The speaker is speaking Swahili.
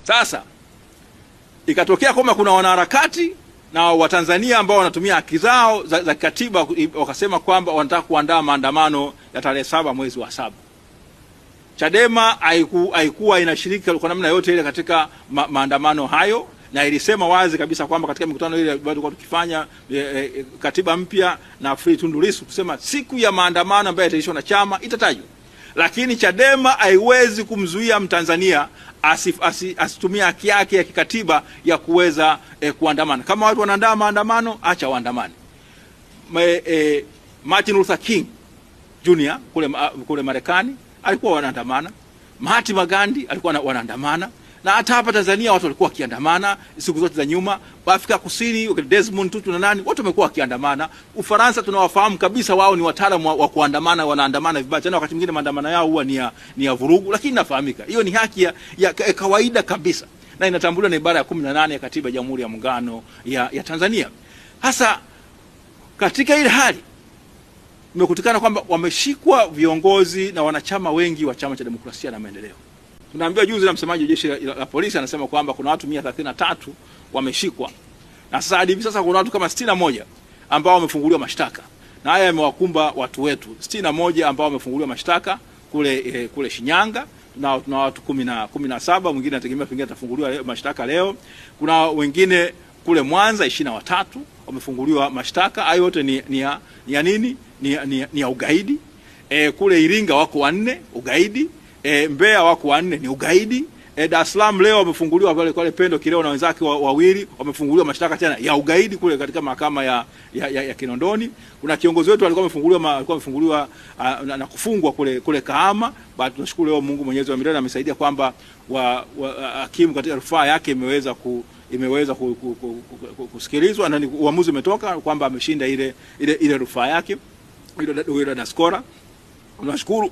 Sasa ikatokea kwamba kuna wanaharakati na Watanzania ambao wanatumia haki zao za katiba, wakasema kwamba wanataka kuandaa maandamano ya tarehe 7 mwezi wa 7. Chadema haikuwa inashiriki kwa namna yote ile katika maandamano hayo, na ilisema wazi kabisa kwamba katika mikutano ile bado kwa tukifanya katiba mpya na Free Tundu Lissu, kusema siku ya maandamano ambayo itaishwa na chama itatajwa. Lakini Chadema haiwezi kumzuia Mtanzania asitumia haki yake ya kikatiba ya kuweza kuandamana. Kama watu wanaandaa maandamano, acha waandamane. Martin Luther King Jr. kule Marekani alikuwa wanaandamana. Mahatma Gandhi alikuwa wanaandamana. Na hata hapa Tanzania watu walikuwa wakiandamana siku zote za nyuma. Afrika Kusini, Desmond Tutu na nani, watu wamekuwa wakiandamana. Ufaransa tunawafahamu kabisa, wao ni wataalamu wa kuandamana, wanaandamana vibaya. Tena wakati mwingine maandamano yao huwa ni ya vurugu, lakini nafahamika. Hiyo ni haki ya kawaida kabisa. Na inatambuliwa na ibara ya 18 ya Katiba ya Jamhuri ya Muungano ya Tanzania. Hasa katika ile hali imekutikana kwamba wameshikwa viongozi na wanachama wengi wa Chama cha Demokrasia na Maendeleo. Tunaambiwa juzi na msemaji wa jeshi la polisi anasema kwamba kuna watu 133 wameshikwa. Na sasa hadi hivi sasa kuna watu kama 61 ambao wamefunguliwa mashtaka. Na haya yamewakumba watu wetu. 61 ambao wamefunguliwa mashtaka kule Shinyanga. Tuna watu 17, mwingine anategemea pengine atafunguliwa mashtaka leo. Kuna wengine kule Mwanza 23 wamefunguliwa mashtaka. Hayo yote ni ya nini? Ni ya ugaidi. Kule Iringa wako 4 ugaidi. Mbeya wako 4 ni ugaidi. Dar es Salaam leo wamefunguliwa wale Pendo Kileo na wenzake wawili wamefunguliwa mashtaka tena ya ugaidi kule katika mahakama ya Kinondoni. Kuna kiongozi wetu alikuwa amefunguliwa na kufungwa kule Kahama. Baada tunashukuru leo Mungu Mwenyezi wa milele amesaidia kwamba hakimu katika rufaa yake imeweza kusikilizwa na uamuzi umetoka kwamba ameshinda ile rufaa yake ile Daskora. Tunashukuru.